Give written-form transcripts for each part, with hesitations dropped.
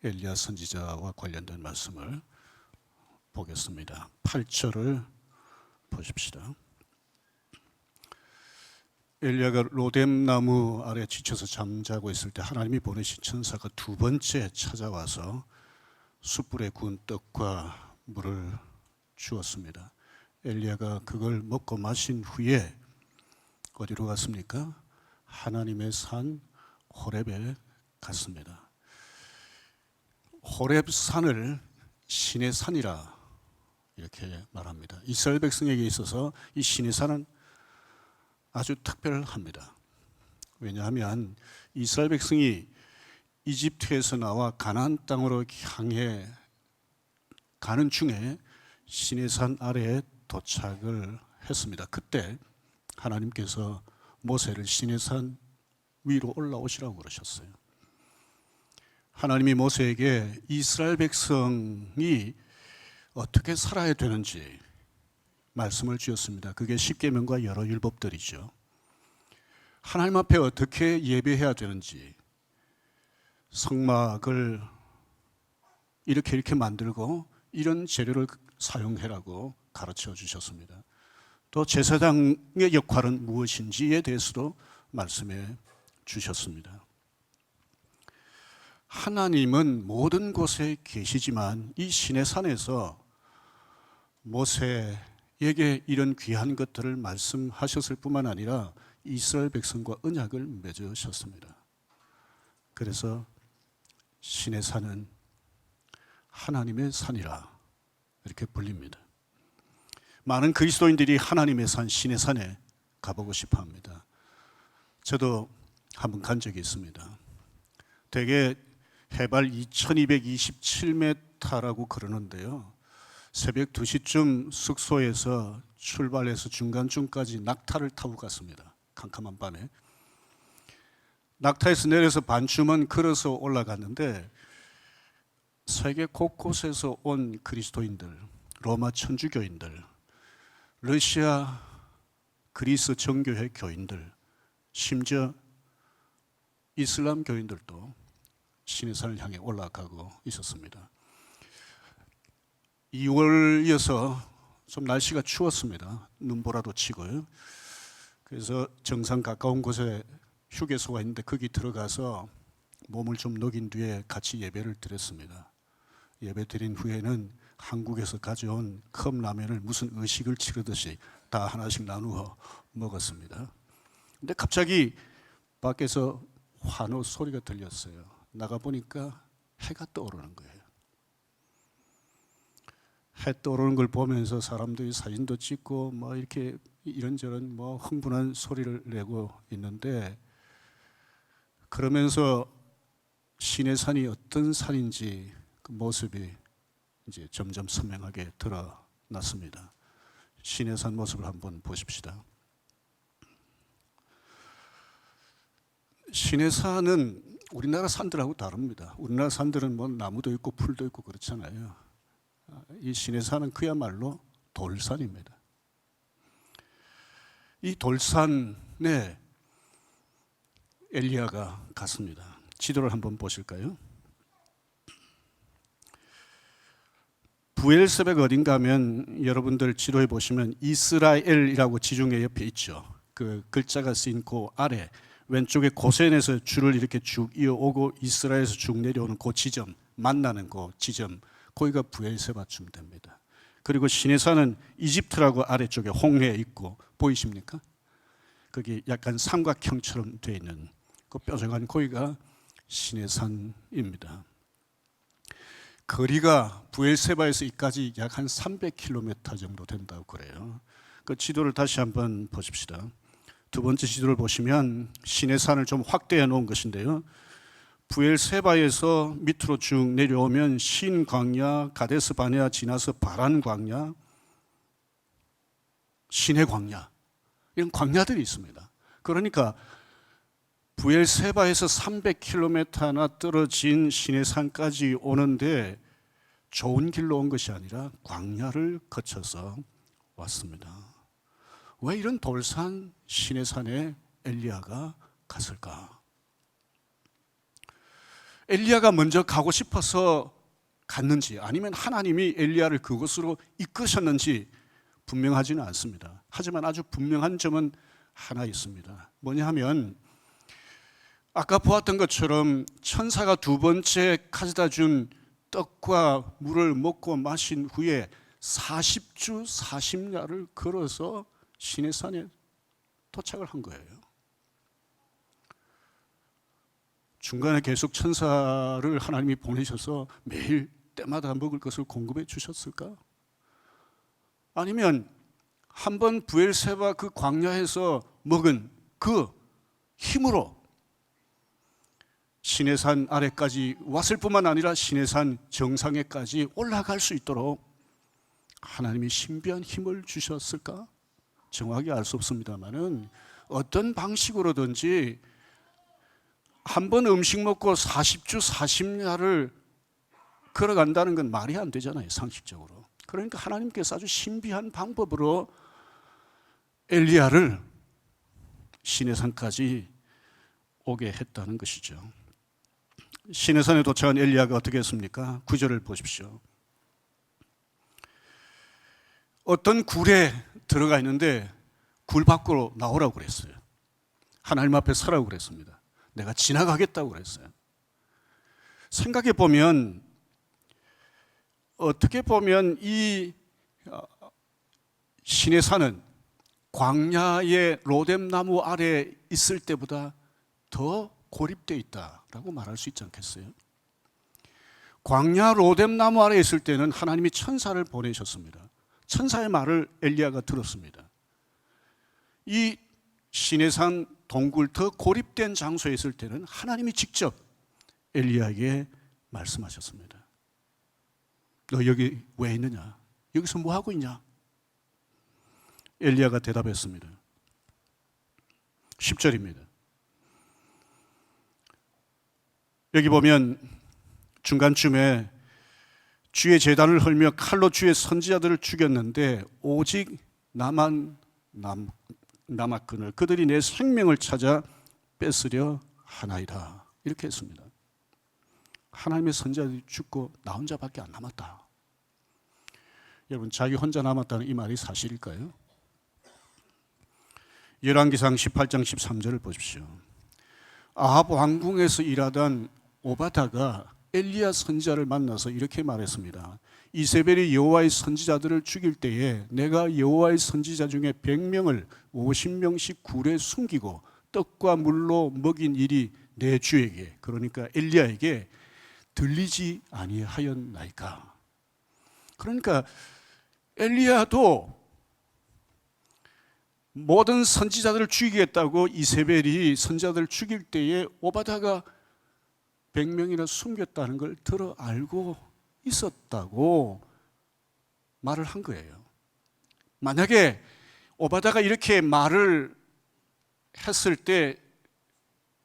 엘리야 선지자와 관련된 말씀을 보겠습니다. 8절을 보십시다. 엘리야가 로뎀 나무 아래 지쳐서 잠자고 있을 때 하나님이 보내신 천사가 두 번째 찾아와서 숯불에 구운 떡과 물을 주었습니다. 엘리야가 그걸 먹고 마신 후에 어디로 갔습니까? 하나님의 산 호렙에 갔습니다. 호렙산을 신의 산이라 이렇게 말합니다. 이스라엘 백성에게 있어서 이 신의 산은 아주 특별합니다. 왜냐하면 이스라엘 백성이 이집트에서 나와 가나안 땅으로 향해 가는 중에 신의 산 아래에 도착을 했습니다. 그때 하나님께서 모세를 신의 산 위로 올라오시라고 그러셨어요. 하나님이 모세에게 이스라엘 백성이 어떻게 살아야 되는지 말씀을 주었습니다. 그게 십계명과 여러 율법들이죠. 하나님 앞에 어떻게 예배해야 되는지, 성막을 이렇게 만들고 이런 재료를 사용해라고 가르쳐 주셨습니다. 또 제사장의 역할은 무엇인지에 대해서도 말씀해 주셨습니다. 하나님은 모든 곳에 계시지만 이 신의 산에서 모세에게 이런 귀한 것들을 말씀하셨을 뿐만 아니라 이스라엘 백성과 언약을 맺으셨습니다. 그래서 신의 산은 하나님의 산이라 이렇게 불립니다. 많은 그리스도인들이 하나님의 산, 신의 산에 가보고 싶어 합니다. 저도 한번 간 적이 있습니다. 대개 해발 2227m라고 그러는데요. 새벽 2시쯤 숙소에서 출발해서 중간중까지 낙타를 타고 갔습니다. 캄캄한 밤에. 낙타에서 내려서 반쯤은 걸어서 올라갔는데 세계 곳곳에서 온 그리스도인들, 로마 천주교인들, 러시아 그리스 정교회 교인들, 심지어 이슬람 교인들도 신의 산을 향해 올라가고 있었습니다. 2월이어서 좀 날씨가 추웠습니다. 눈보라도 치고요. 그래서 정상 가까운 곳에 휴게소가 있는데 거기 들어가서 몸을 좀 녹인 뒤에 같이 예배를 드렸습니다. 예배 드린 후에는 한국에서 가져온 컵라면을 무슨 의식을 치르듯이 다 하나씩 나누어 먹었습니다. 근데 갑자기 밖에서 환호 소리가 들렸어요. 나가보니까 해가 떠오르는 거예요. 해 떠오르는 걸 보면서 사람들이 사진도 찍고 뭐 이렇게 이런저런 뭐 흥분한 소리를 내고 있는데, 그러면서 신의 산이 어떤 산인지 그 모습이 이제 점점 선명하게 드러났습니다. 신의 산 모습을 한번 보십시다. 신의 산은 우리나라 산들하고 다릅니다. 우리나라 산들은 뭐 나무도 있고 풀도 있고 그렇잖아요. 이 신의 산은 그야말로 돌산입니다. 이 돌산에 엘리야가 갔습니다. 지도를 한번 보실까요? 부엘세백 어딘가 하면 여러분들 지도에 보시면 이스라엘이라고 지중해 옆에 있죠. 그 글자가 쓰인 그 아래 왼쪽에 고센에서 줄을 이렇게 쭉 이어오고 이스라엘에서 쭉 내려오는 그 지점, 만나는 그 지점, 거기가 부엘세바쯤 됩니다. 그리고 신의 산은 이집트라고 아래쪽에 홍해에 있고 보이십니까? 거기 약간 삼각형처럼 되어 있는 그 뾰족한 거기가 신의 산입니다. 거리가 부엘세바에서 이까지 약 한 300km 정도 된다고 그래요. 그 지도를 다시 한번 보십시다. 두 번째 지도를 보시면 신의 산을 좀 확대해 놓은 것인데요. 부엘세바에서 밑으로 쭉 내려오면 신 광야, 가데스 바네아 지나서 바란 광야, 신의 광야, 이런 광야들이 있습니다. 그러니까 부엘세바에서 300km나 떨어진 신의 산까지 오는데 좋은 길로 온 것이 아니라 광야를 거쳐서 왔습니다. 왜 이런 돌산 신의 산에 엘리야가 갔을까? 엘리야가 먼저 가고 싶어서 갔는지 아니면 하나님이 엘리야를 그곳으로 이끄셨는지 분명하지는 않습니다. 하지만 아주 분명한 점은 하나 있습니다. 뭐냐 하면 아까 보았던 것처럼 천사가 두 번째 가져다 준 떡과 물을 먹고 마신 후에 40주 40야를 걸어서 시내산에 도착을 한 거예요. 중간에 계속 천사를 하나님이 보내셔서 매일 때마다 먹을 것을 공급해 주셨을까? 아니면 한번 브엘세바 그 광야에서 먹은 그 힘으로 시내산 아래까지 왔을 뿐만 아니라 시내산 정상에까지 올라갈 수 있도록 하나님이 신비한 힘을 주셨을까? 정확히 알 수 없습니다만은 어떤 방식으로든지 한 번 음식 먹고 40주 40야를 걸어간다는 건 말이 안 되잖아요, 상식적으로. 그러니까 하나님께서 아주 신비한 방법으로 엘리야를 시내산까지 오게 했다는 것이죠. 시내산에 도착한 엘리야가 어떻게 했습니까? 9절을 보십시오. 어떤 굴에 들어가 있는데 굴 밖으로 나오라고 그랬어요. 하나님 앞에 서라고 그랬습니다. 내가 지나가겠다고 그랬어요. 생각해 보면 어떻게 보면 이 시내산은 광야의 로뎀나무 아래 있을 때보다 더 고립되어 있다라고 말할 수 있지 않겠어요? 광야 로뎀나무 아래 있을 때는 하나님이 천사를 보내셨습니다. 천사의 말을 엘리야가 들었습니다. 이 시내산 동굴 더 고립된 장소에 있을 때는 하나님이 직접 엘리야에게 말씀하셨습니다. 너 여기 왜 있느냐? 여기서 뭐 하고 있냐? 엘리야가 대답했습니다. 10절입니다. 여기 보면 중간쯤에 주의 제단을 헐며 칼로 주의 선지자들을 죽였는데 오직 나만 남았거늘 그들이 내 생명을 찾아 뺏으려 하나이다. 이렇게 했습니다. 하나님의 선지자들이 죽고 나 혼자밖에 안 남았다. 여러분, 자기 혼자 남았다는 이 말이 사실일까요? 열왕기상 18장 13절을 보십시오. 아합 왕궁에서 일하던 오바다가 엘리야 선지자를 만나서 이렇게 말했습니다. 이세벨이 여호와의 선지자들을 죽일 때에 내가 여호와의 선지자 중에 100명을 50명씩 굴에 숨기고 떡과 물로 먹인 일이 내 주에게, 그러니까 엘리야에게 들리지 아니하였나이까. 그러니까 엘리야도 모든 선지자들을 죽이겠다고 이세벨이 선지자들을 죽일 때에 오바다가 100명이나 숨겼다는 걸 들어 알고 있었다고 말을 한 거예요. 만약에 오바다가 이렇게 말을 했을 때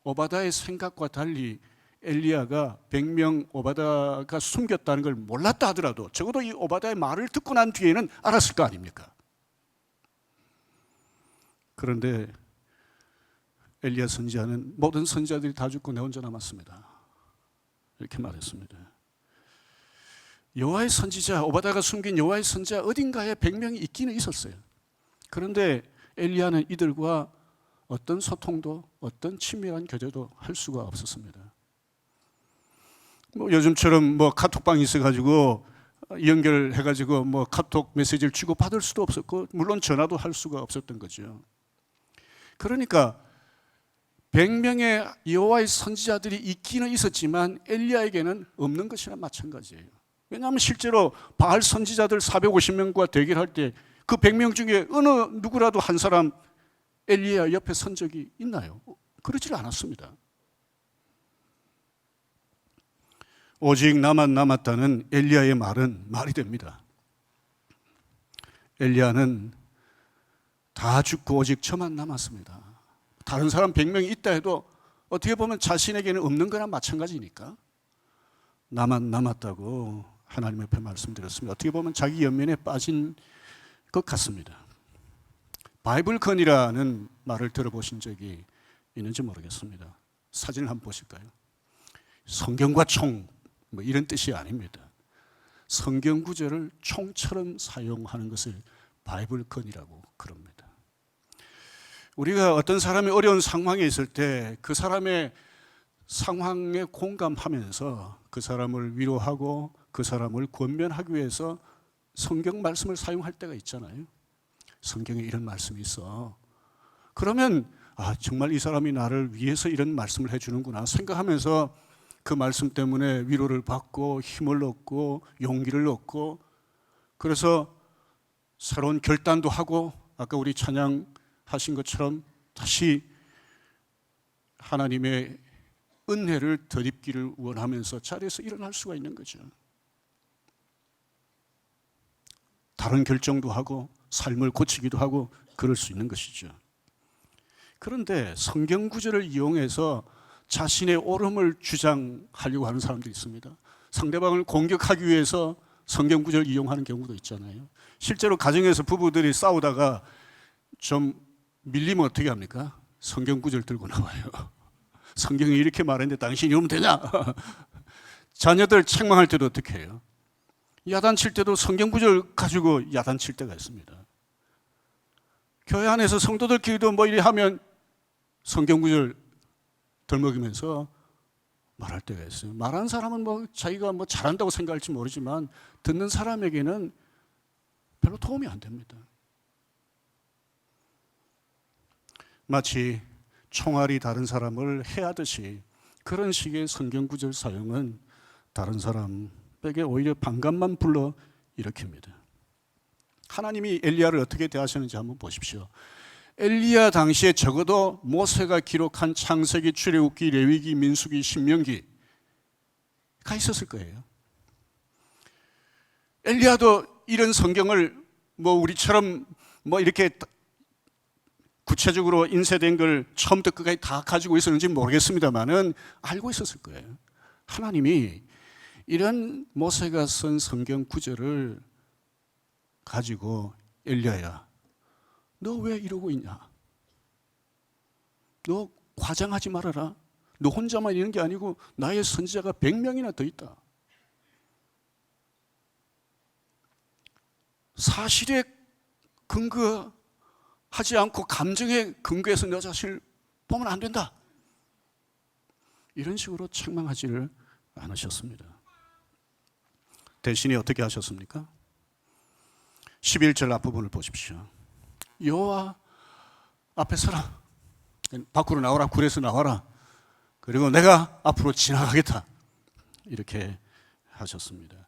오바다의 생각과 달리 엘리야가 100명 오바다가 숨겼다는 걸 몰랐다 하더라도 적어도 이 오바다의 말을 듣고 난 뒤에는 알았을 거 아닙니까? 그런데 엘리야 선지자는 모든 선지자들이 다 죽고 내 혼자 남았습니다. 이렇게 말했습니다. 여호와의 선지자, 오바다가 숨긴 여호와의 선지자 어딘가에 100명이 있기는 있었어요. 그런데 엘리야는 이들과 어떤 소통도 어떤 친밀한 교제도 할 수가 없었습니다. 요즘처럼 카톡방이 있어가지고 연결해가지고 카톡 메시지를 주고 받을 수도 없었고 물론 전화도 할 수가 없었던 거죠. 그러니까 100명의 여호와의 선지자들이 있기는 있었지만 엘리야에게는 없는 것이나 마찬가지예요. 왜냐하면 실제로 바알 선지자들 450명과 대결할 때 그 100명 중에 어느 누구라도 한 사람 엘리야 옆에 선 적이 있나요? 그러질 않았습니다. 오직 나만 남았다는 엘리야의 말은 말이 됩니다. 엘리야는 다 죽고 오직 저만 남았습니다. 다른 사람 100명이 있다 해도 어떻게 보면 자신에게는 없는 거나 마찬가지니까 나만 남았다고 하나님 앞에 말씀드렸습니다. 어떻게 보면 자기 연민에 빠진 것 같습니다. 바이블건이라는 말을 들어보신 적이 있는지 모르겠습니다. 사진을 한번 보실까요? 성경과 총 뭐 이런 뜻이 아닙니다. 성경 구절을 총처럼 사용하는 것을 바이블건이라고 그럽니다. 우리가 어떤 사람이 어려운 상황에 있을 때 그 사람의 상황에 공감하면서 그 사람을 위로하고 그 사람을 권면하기 위해서 성경 말씀을 사용할 때가 있잖아요. 성경에 이런 말씀이 있어. 그러면 정말 이 사람이 나를 위해서 이런 말씀을 해주는구나 생각하면서 그 말씀 때문에 위로를 받고 힘을 얻고 용기를 얻고, 그래서 새로운 결단도 하고 아까 우리 찬양하신 것처럼 다시 하나님의 은혜를 덧입기를 원하면서 자리에서 일어날 수가 있는 거죠. 다른 결정도 하고 삶을 고치기도 하고 그럴 수 있는 것이죠. 그런데 성경 구절을 이용해서 자신의 옳음을 주장하려고 하는 사람도 있습니다. 상대방을 공격하기 위해서 성경 구절을 이용하는 경우도 있잖아요. 실제로 가정에서 부부들이 싸우다가 좀 밀리면 어떻게 합니까? 성경 구절 들고 나와요. 성경이 이렇게 말했는데 당신이 이러면 되냐? 자녀들 책망할 때도 어떻게 해요? 야단칠 때도 성경 구절 가지고 야단칠 때가 있습니다. 교회 안에서 성도들끼리도 뭐 이래 하면 성경 구절 덜먹이면서 말할 때가 있어요. 말하는 사람은 뭐 자기가 뭐 잘한다고 생각할지 모르지만 듣는 사람에게는 별로 도움이 안 됩니다. 마치 총알이 다른 사람을 해하듯이 그런 식의 성경 구절 사용은 다른 사람에게 오히려 반감만 불러 일으킵니다. 하나님이 엘리야를 어떻게 대하셨는지 한번 보십시오. 엘리야 당시에 적어도 모세가 기록한 창세기, 출애굽기, 레위기, 민수기, 신명기가 있었을 거예요. 엘리야도 이런 성경을 뭐 우리처럼 뭐 이렇게 구체적으로 인쇄된 걸 처음부터 끝까지 다 가지고 있었는지 모르겠습니다만은 알고 있었을 거예요. 하나님이 이런 모세가 쓴 성경 구절을 가지고 엘리야야, 너 왜 이러고 있냐? 너 과장하지 말아라. 너 혼자만 있는 게 아니고 나의 선지자가 100명이나 더 있다. 사실에 근거하지 않고 감정에 근거해서 너 자신을 보면 안 된다. 이런 식으로 책망하지를 않으셨습니다. 대신에 어떻게 하셨습니까? 11절 앞부분을 보십시오. 여호와 앞에 서라. 밖으로 나와라. 굴에서 나와라. 그리고 내가 앞으로 지나가겠다. 이렇게 하셨습니다.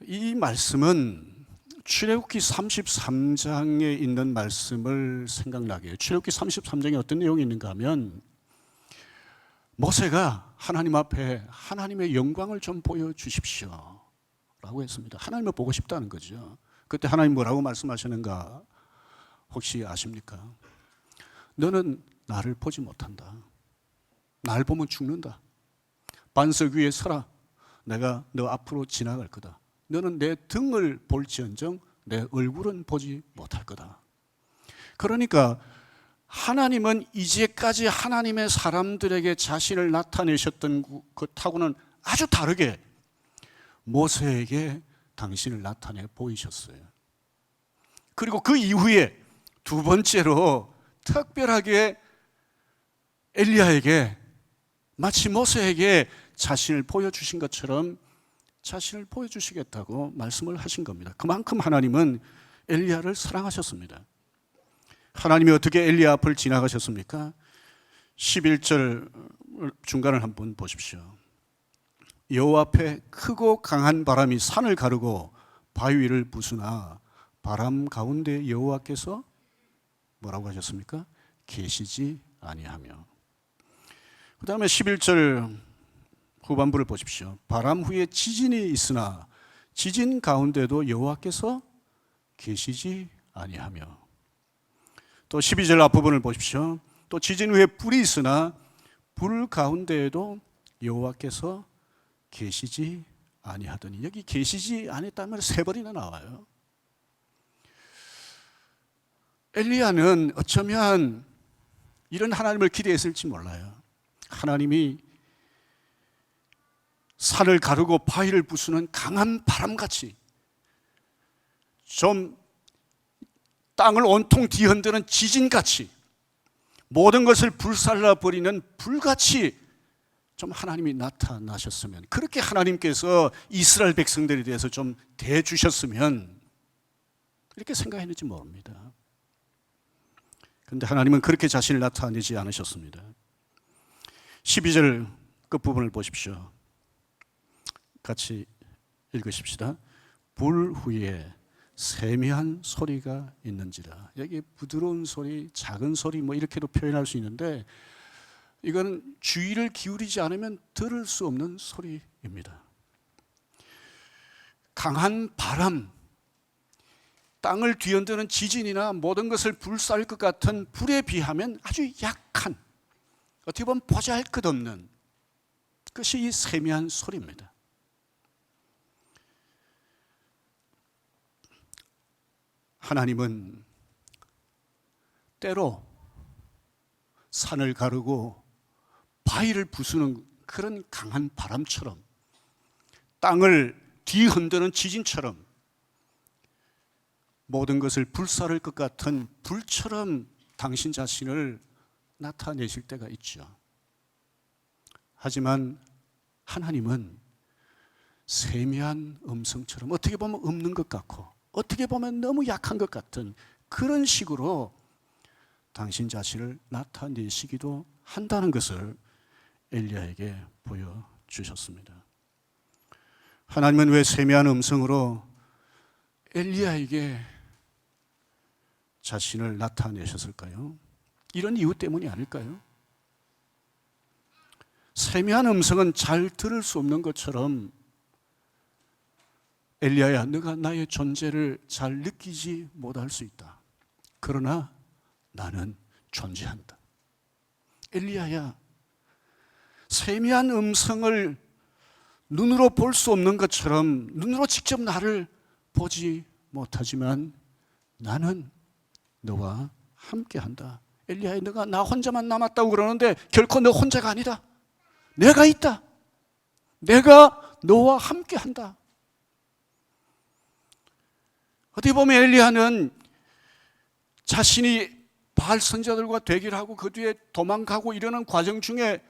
이 말씀은 출애굽기 33장에 있는 말씀을 생각나게 해요. 출애굽기 33장에 어떤 내용이 있는가 하면 모세가 하나님 앞에 하나님의 영광을 좀 보여주십시오 라고 했습니다. 하나님을 보고 싶다는 거죠. 그때 하나님 뭐라고 말씀하시는가 혹시 아십니까? 너는 나를 보지 못한다. 날 보면 죽는다. 반석 위에 서라. 내가 너 앞으로 지나갈 거다. 너는 내 등을 볼지언정 내 얼굴은 보지 못할 거다. 그러니까 하나님은 이제까지 하나님의 사람들에게 자신을 나타내셨던 것하고는 아주 다르게 모세에게 당신을 나타내 보이셨어요. 그리고 그 이후에 두 번째로 특별하게 엘리야에게 마치 모세에게 자신을 보여주신 것처럼 자신을 보여주시겠다고 말씀을 하신 겁니다. 그만큼 하나님은 엘리야를 사랑하셨습니다. 하나님이 어떻게 엘리야 앞을 지나가셨습니까? 11절 중간을 한번 보십시오. 여호와 앞에 크고 강한 바람이 산을 가르고 바위를 부수나 바람 가운데 여호와께서 뭐라고 하셨습니까? 계시지 아니하며. 그 다음에 11절 후반부를 보십시오. 바람 후에 지진이 있으나 지진 가운데도 여호와께서 계시지 아니하며. 또 12절 앞부분을 보십시오. 또 지진 후에 불이 있으나 불 가운데에도 여호와께서 계시지 아니하더니. 여기 계시지 아니했다면 세 번이나 나와요. 엘리야는 어쩌면 이런 하나님을 기대했을지 몰라요. 하나님이 산을 가르고 바위를 부수는 강한 바람같이, 좀 땅을 온통 뒤흔드는 지진같이, 모든 것을 불살라 버리는 불같이 좀 하나님이 나타나셨으면, 그렇게 하나님께서 이스라엘 백성들에 대해서 좀 대해주셨으면 이렇게 생각했는지 모릅니다. 그런데 하나님은 그렇게 자신을 나타내지 않으셨습니다. 12절 끝부분을 보십시오. 같이 읽으십시다. 불 후에 세미한 소리가 있는지라. 여기 부드러운 소리, 작은 소리 뭐 이렇게도 표현할 수 있는데, 이건 주의를 기울이지 않으면 들을 수 없는 소리입니다. 강한 바람, 땅을 뒤흔드는 지진이나 모든 것을 불살릴 것 같은 불에 비하면 아주 약한, 어떻게 보면 보잘것없는 것이 이 세미한 소리입니다. 하나님은 때로 산을 가르고 바위를 부수는 그런 강한 바람처럼, 땅을 뒤흔드는 지진처럼, 모든 것을 불사를 것 같은 불처럼 당신 자신을 나타내실 때가 있죠. 하지만 하나님은 세미한 음성처럼, 어떻게 보면 없는 것 같고 어떻게 보면 너무 약한 것 같은 그런 식으로 당신 자신을 나타내시기도 한다는 것을 엘리야에게 보여주셨습니다. 하나님은 왜 세미한 음성으로 엘리야에게 자신을 나타내셨을까요? 이런 이유 때문이 아닐까요? 세미한 음성은 잘 들을 수 없는 것처럼, 엘리야야, 너가 나의 존재를 잘 느끼지 못할 수 있다. 그러나 나는 존재한다. 엘리야야, 세미한 음성을 눈으로 볼 수 없는 것처럼, 눈으로 직접 나를 보지 못하지만 나는 너와 함께한다. 엘리야야, 너가 나 혼자만 남았다고 그러는데 결코 너 혼자가 아니다. 내가 있다. 내가 너와 함께한다. 어떻게 보면 엘리야는 자신이 바알 선지자들과 대결하고 그 뒤에 도망가고 이러는 과정 중에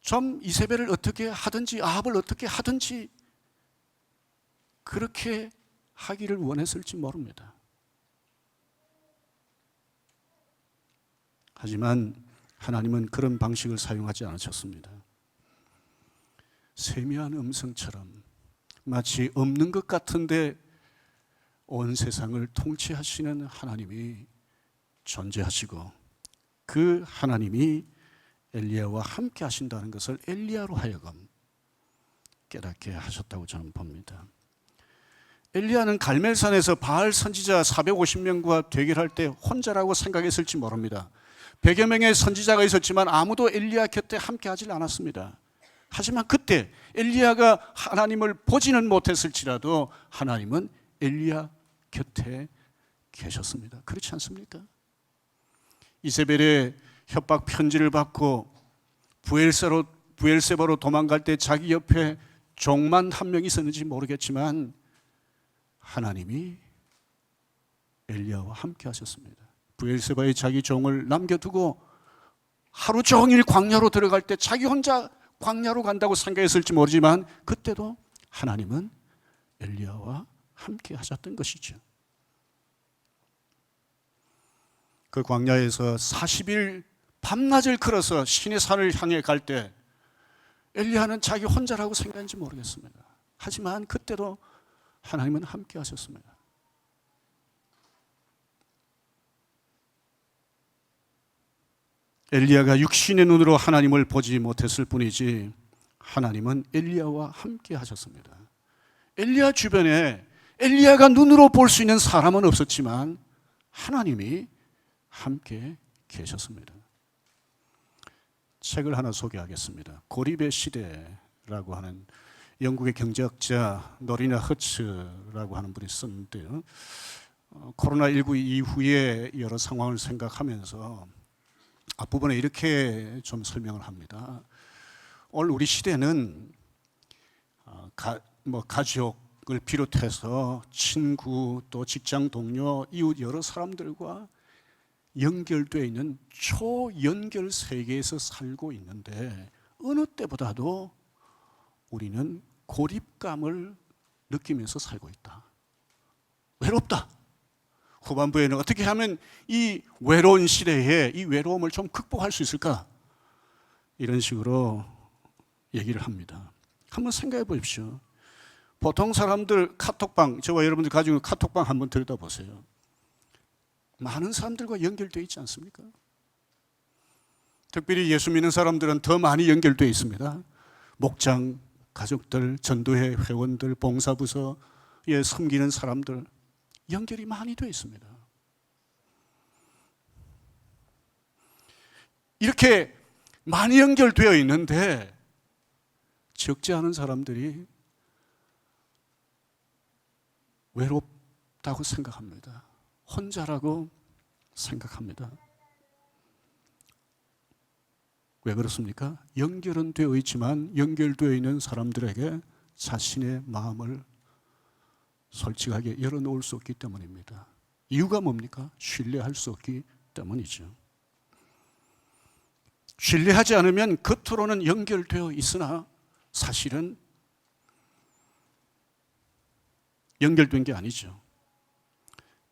좀 이세벨을 어떻게 하든지, 아합을 어떻게 하든지 그렇게 하기를 원했을지 모릅니다. 하지만 하나님은 그런 방식을 사용하지 않으셨습니다. 세미한 음성처럼, 마치 없는 것 같은데 온 세상을 통치하시는 하나님이 존재하시고, 그 하나님이 엘리야와 함께 하신다는 것을 엘리야로 하여금 깨닫게 하셨다고 저는 봅니다. 엘리야는 갈멜산에서 바알 선지자 450명과 대결할 때 혼자라고 생각했을지 모릅니다. 100여 명의 선지자가 있었지만 아무도 엘리야 곁에 함께 하질 않았습니다. 하지만 그때 엘리야가 하나님을 보지는 못했을지라도 하나님은 엘리야 곁에 계셨습니다. 그렇지 않습니까? 이세벨의 협박 편지를 받고 부엘세바로 도망갈 때 자기 옆에 종만 한 명 있었는지 모르겠지만 하나님이 엘리야와 함께 하셨습니다. 부엘세바에 자기 종을 남겨두고 하루 종일 광야로 들어갈 때 자기 혼자 광야로 간다고 생각했을지 모르지만 그때도 하나님은 엘리야와 함께 하셨던 것이죠. 그 광야에서 40일 밤낮을 걸어서 신의 산을 향해 갈 때 엘리야는 자기 혼자라고 생각했는지 모르겠습니다. 하지만 그때도 하나님은 함께 하셨습니다. 엘리야가 육신의 눈으로 하나님을 보지 못했을 뿐이지 하나님은 엘리야와 함께 하셨습니다. 엘리야 주변에 엘리야가 눈으로 볼 수 있는 사람은 없었지만 하나님이 함께 계셨습니다. 책을 하나 소개하겠습니다. 고립의 시대라고 하는 영국의 경제학자 노리나 허츠라고 하는 분이 썼는데요. 코로나19 이후에 여러 상황을 생각하면서 앞부분에 이렇게 좀 설명을 합니다. 오늘 우리 시대는 가족을 비롯해서 친구 또 직장 동료, 이웃 여러 사람들과 연결되어 있는 초연결 세계에서 살고 있는데 어느 때보다도 우리는 고립감을 느끼면서 살고 있다. 외롭다. 후반부에는 어떻게 하면 이 외로운 시대에 이 외로움을 좀 극복할 수 있을까? 이런 식으로 얘기를 합니다. 한번 생각해 보십시오. 보통 사람들 카톡방, 저와 여러분들 가지고 있는 카톡방 한번 들여다보세요. 많은 사람들과 연결되어 있지 않습니까? 특별히 예수 믿는 사람들은 더 많이 연결되어 있습니다. 목장, 가족들, 전도회 회원들, 봉사부서에 섬기는 사람들 연결이 많이 되어 있습니다. 이렇게 많이 연결되어 있는데 적지 않은 사람들이 외롭다고 생각합니다. 혼자라고 생각합니다. 왜 그렇습니까? 연결은 되어 있지만 연결되어 있는 사람들에게 자신의 마음을 솔직하게 열어놓을 수 없기 때문입니다. 이유가 뭡니까? 신뢰할 수 없기 때문이죠. 신뢰하지 않으면 겉으로는 연결되어 있으나 사실은 연결된 게 아니죠.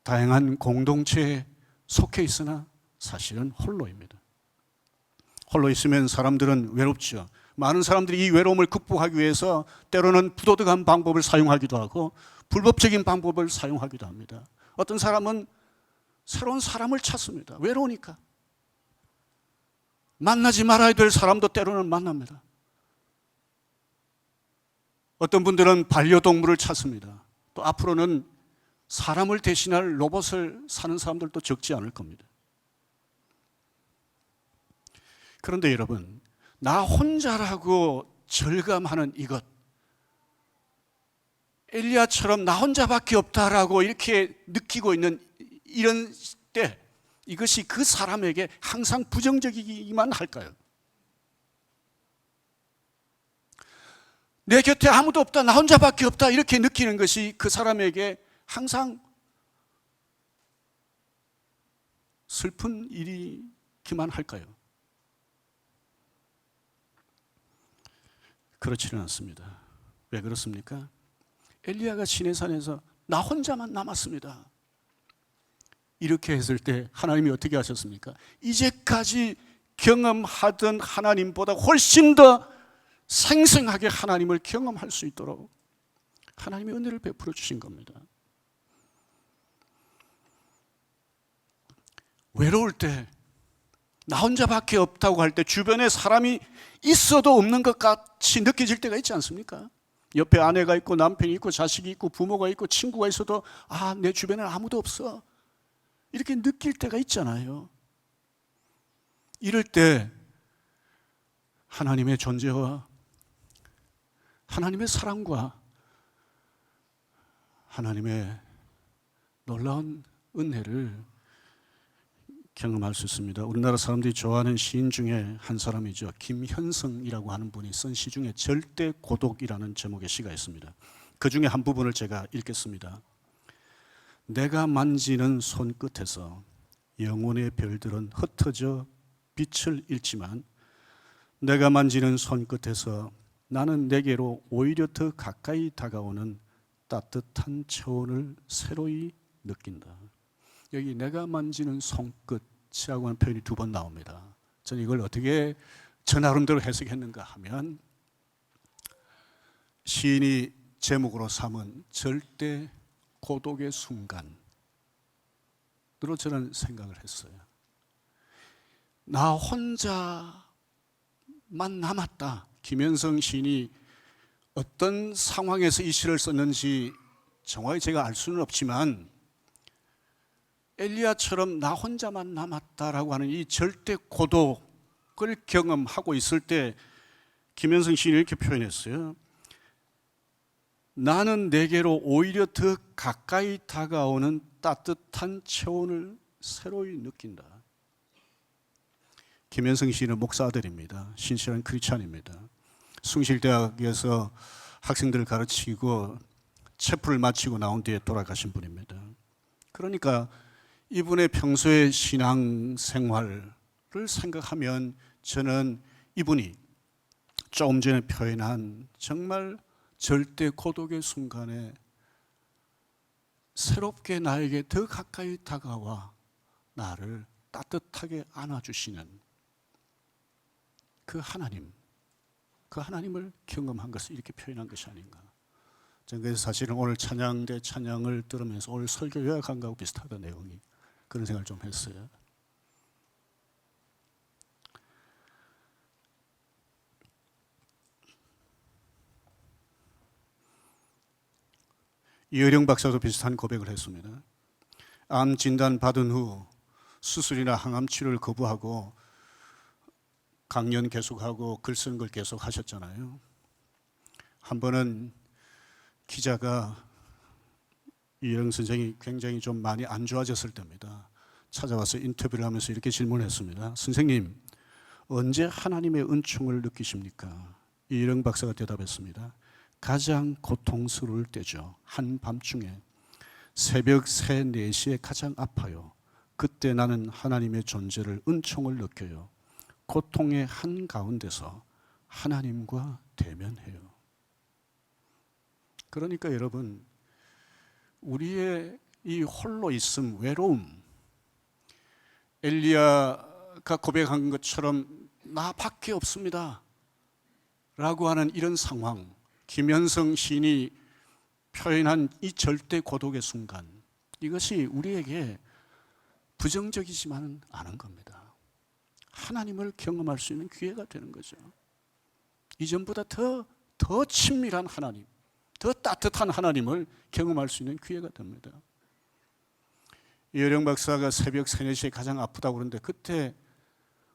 다양한 공동체에 속해 있으나 사실은 홀로입니다. 홀로 있으면 사람들은 외롭죠. 많은 사람들이 이 외로움을 극복하기 위해서 때로는 부도덕한 방법을 사용하기도 하고 불법적인 방법을 사용하기도 합니다. 어떤 사람은 새로운 사람을 찾습니다. 외로우니까. 만나지 말아야 될 사람도 때로는 만납니다. 어떤 분들은 반려동물을 찾습니다. 또 앞으로는 사람을 대신할 로봇을 사는 사람들도 적지 않을 겁니다. 그런데 여러분, 나 혼자라고 절감하는 이것, 엘리야처럼 나 혼자밖에 없다라고 이렇게 느끼고 있는 이런 때 이것이 그 사람에게 항상 부정적이기만 할까요? 내 곁에 아무도 없다, 나 혼자밖에 없다 이렇게 느끼는 것이 그 사람에게 항상 슬픈 일이기만 할까요? 그렇지는 않습니다. 왜 그렇습니까? 엘리야가 시내산에서 나 혼자만 남았습니다. 이렇게 했을 때 하나님이 어떻게 하셨습니까? 이제까지 경험하던 하나님보다 훨씬 더 생생하게 하나님을 경험할 수 있도록 하나님의 은혜를 베풀어 주신 겁니다. 외로울 때, 나 혼자밖에 없다고 할 때 주변에 사람이 있어도 없는 것 같이 느껴질 때가 있지 않습니까? 옆에 아내가 있고 남편이 있고 자식이 있고 부모가 있고 친구가 있어도 내 주변에 아무도 없어 이렇게 느낄 때가 있잖아요. 이럴 때 하나님의 존재와 하나님의 사랑과 하나님의 놀라운 은혜를 경험할 수 있습니다. 우리나라 사람들이 좋아하는 시인 중에 한 사람이죠. 김현성이라고 하는 분이 쓴 시 중에 절대 고독이라는 제목의 시가 있습니다. 그 중에 한 부분을 제가 읽겠습니다. 내가 만지는 손끝에서 영혼의 별들은 흩어져 빛을 잃지만 내가 만지는 손끝에서 나는 내게로 오히려 더 가까이 다가오는 따뜻한 체온을 새로이 느낀다. 여기 내가 만지는 손끝이라고 하는 표현이 2번 나옵니다. 저는 이걸 어떻게 저 나름대로 해석했는가 하면 시인이 제목으로 삼은 절대 고독의 순간으로 저는 생각을 했어요. 나 혼자만 남았다. 김현성 시인이 어떤 상황에서 이 시를 썼는지 정확히 제가 알 수는 없지만 엘리야처럼 나 혼자만 남았다라고 하는 이 절대 고독을 경험하고 있을 때 김현성 시인이 이렇게 표현했어요. 나는 내게로 오히려 더 가까이 다가오는 따뜻한 체온을 새로이 느낀다. 김현성 시인은 목사 아들입니다. 신실한 크리스찬입니다. 숭실대학에서 학생들을 가르치고 체프를 마치고 나온 뒤에 돌아가신 분입니다. 그러니까 이분의 평소의 신앙 생활을 생각하면 저는 이분이 조금 전에 표현한 정말 절대 고독의 순간에 새롭게 나에게 더 가까이 다가와 나를 따뜻하게 안아주시는 그 하나님을 경험한 것을 이렇게 표현한 것이 아닌가. 저는 그래서 사실은 오늘 찬양대 찬양을 들으면서 오늘 설교 요약한 거하고 비슷하다, 내용이. 그런 생각을 좀 했어요. 이어령 박사도 비슷한 고백을 했습니다. 암 진단 받은 후 수술이나 항암 치료를 거부하고 강연 계속하고 글 쓰는 걸 계속 하셨잖아요. 한 번은 기자가 이어령 선생이 굉장히 좀 많이 안 좋아졌을 때입니다. 찾아와서 인터뷰를 하면서 이렇게 질문했습니다. 선생님, 언제 하나님의 은총을 느끼십니까? 이어령 박사가 대답했습니다. 가장 고통스러울 때죠. 한밤중에 새벽 3, 4시에 가장 아파요. 그때 나는 하나님의 존재를, 은총을 느껴요. 고통의 한가운데서 하나님과 대면해요. 그러니까 여러분, 우리의 이 홀로 있음, 외로움, 엘리야가 고백한 것처럼 나밖에 없습니다 라고 하는 이런 상황, 김현성 시인이 표현한 이 절대 고독의 순간, 이것이 우리에게 부정적이지만은 않은 겁니다. 하나님을 경험할 수 있는 기회가 되는 거죠. 이전보다 더 친밀한 하나님, 더 따뜻한 하나님을 경험할 수 있는 기회가 됩니다. 이어령 박사가 새벽 3, 4시에 가장 아프다고 그러는데 그때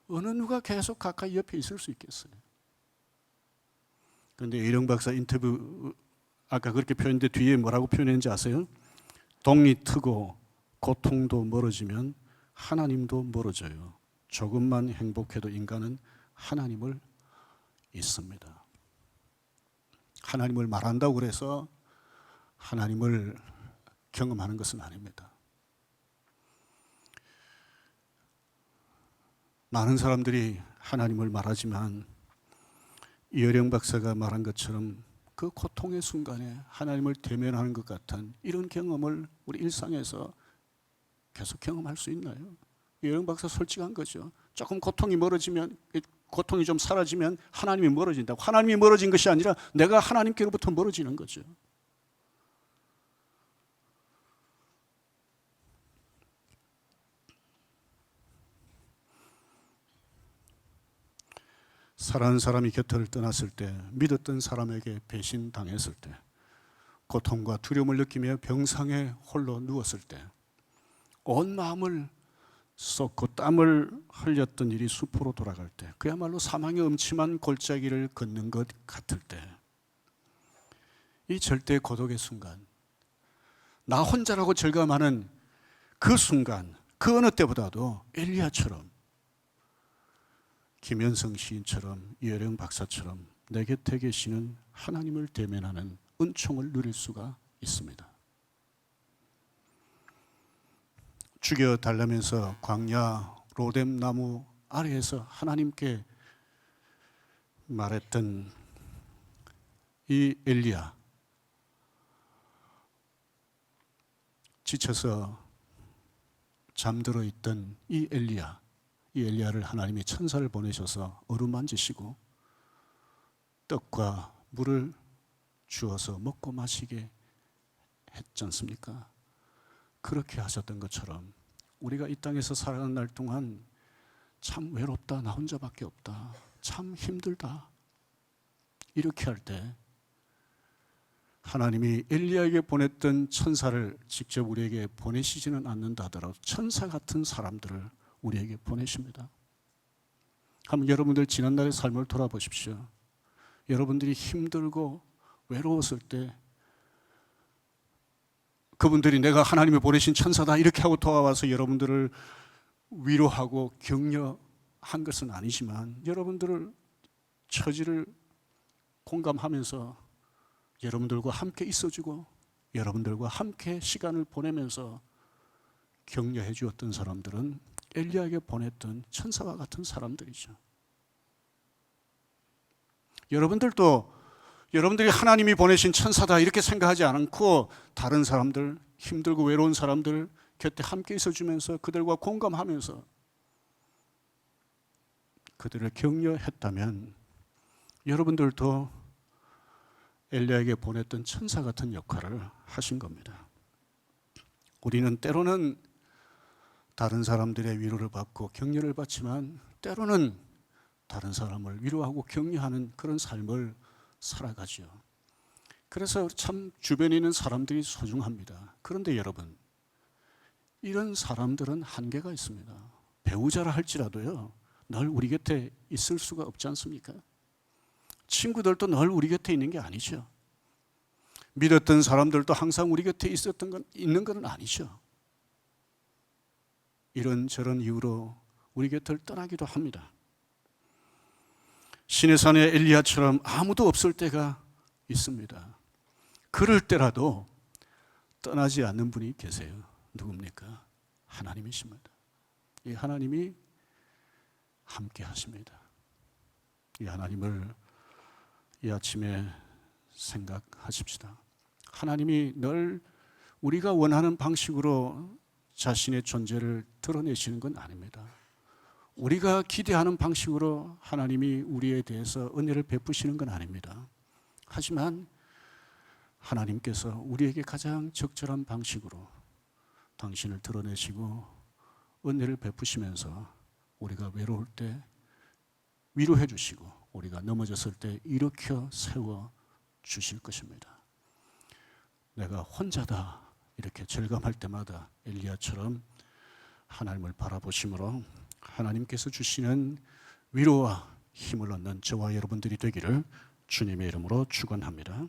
어느 누가 계속 가까이 옆에 있을 수 있겠어요? 그런데 이어령 박사 인터뷰 아까 그렇게 표현했는데 뒤에 뭐라고 표현했는지 아세요? 동이 트고 고통도 멀어지면 하나님도 멀어져요. 조금만 행복해도 인간은 하나님을 잊습니다. 하나님을 말한다고 그래서 하나님을 경험하는 것은 아닙니다. 많은 사람들이 하나님을 말하지만 이어령 박사가 말한 것처럼 그 고통의 순간에 하나님을 대면하는 것 같은 이런 경험을 우리 일상에서 계속 경험할 수 있나요? 이어령 박사 솔직한 거죠. 조금 고통이 멀어지면, 고통이 좀 사라지면 하나님이 멀어진다고. 하나님이 멀어진 것이 아니라 내가 하나님께로부터 멀어지는 거죠. 사랑하는 사람이 곁을 떠났을 때, 믿었던 사람에게 배신당했을 때, 고통과 두려움을 느끼며 병상에 홀로 누웠을 때, 온 마음을 쏟고 땀을 흘렸던 일이 수포로 돌아갈 때, 그야말로 사망의 음침한 골짜기를 걷는 것 같을 때, 이 절대 고독의 순간, 나 혼자라고 절감하는 그 순간, 그 어느 때보다도 엘리야처럼, 김현성 시인처럼, 이어령 박사처럼 내 곁에 계시는 하나님을 대면하는 은총을 누릴 수가 있습니다. 죽여달라면서 광야 로뎀 나무 아래에서 하나님께 말했던 이 엘리야, 지쳐서 잠들어 있던 이 엘리야를 하나님이 천사를 보내셔서 어루만지시고 떡과 물을 주어서 먹고 마시게 했지 않습니까? 그렇게 하셨던 것처럼 우리가 이 땅에서 살아가는 날 동안 참 외롭다, 나 혼자밖에 없다, 참 힘들다, 이렇게 할 때 하나님이 엘리야에게 보냈던 천사를 직접 우리에게 보내시지는 않는다 하더라도 천사 같은 사람들을 우리에게 보내십니다. 한번 여러분들 지난날의 삶을 돌아보십시오. 여러분들이 힘들고 외로웠을 때 그분들이 내가 하나님이 보내신 천사다 이렇게 하고 도와와서 여러분들을 위로하고 격려한 것은 아니지만 여러분들을 처지를 공감하면서 여러분들과 함께 있어주고 여러분들과 함께 시간을 보내면서 격려해 주었던 사람들은 엘리야에게 보냈던 천사와 같은 사람들이죠. 여러분들도 여러분들이 하나님이 보내신 천사다 이렇게 생각하지 않고 다른 사람들, 힘들고 외로운 사람들 곁에 함께 있어주면서 그들과 공감하면서 그들을 격려했다면 여러분들도 엘리야에게 보냈던 천사 같은 역할을 하신 겁니다. 우리는 때로는 다른 사람들의 위로를 받고 격려를 받지만 때로는 다른 사람을 위로하고 격려하는 그런 삶을 살아가죠. 그래서 참 주변에 있는 사람들이 소중합니다. 그런데 여러분, 이런 사람들은 한계가 있습니다. 배우자라 할지라도요, 늘 우리 곁에 있을 수가 없지 않습니까? 친구들도 늘 우리 곁에 있는 게 아니죠. 믿었던 사람들도 항상 우리 곁에 있는 건 아니죠. 이런저런 이유로 우리 곁을 떠나기도 합니다. 시내산의 엘리야처럼 아무도 없을 때가 있습니다. 그럴 때라도 떠나지 않는 분이 계세요. 누굽니까? 하나님이십니다. 이 하나님이 함께 하십니다. 이 하나님을 이 아침에 생각하십시다. 하나님이 늘 우리가 원하는 방식으로 자신의 존재를 드러내시는 건 아닙니다. 우리가 기대하는 방식으로 하나님이 우리에 대해서 은혜를 베푸시는 건 아닙니다. 하지만 하나님께서 우리에게 가장 적절한 방식으로 당신을 드러내시고 은혜를 베푸시면서 우리가 외로울 때 위로해 주시고 우리가 넘어졌을 때 일으켜 세워 주실 것입니다. 내가 혼자다 이렇게 절감할 때마다 엘리야처럼 하나님을 바라보심으로 하나님께서 주시는 위로와 힘을 얻는 저와 여러분들이 되기를 주님의 이름으로 축원합니다.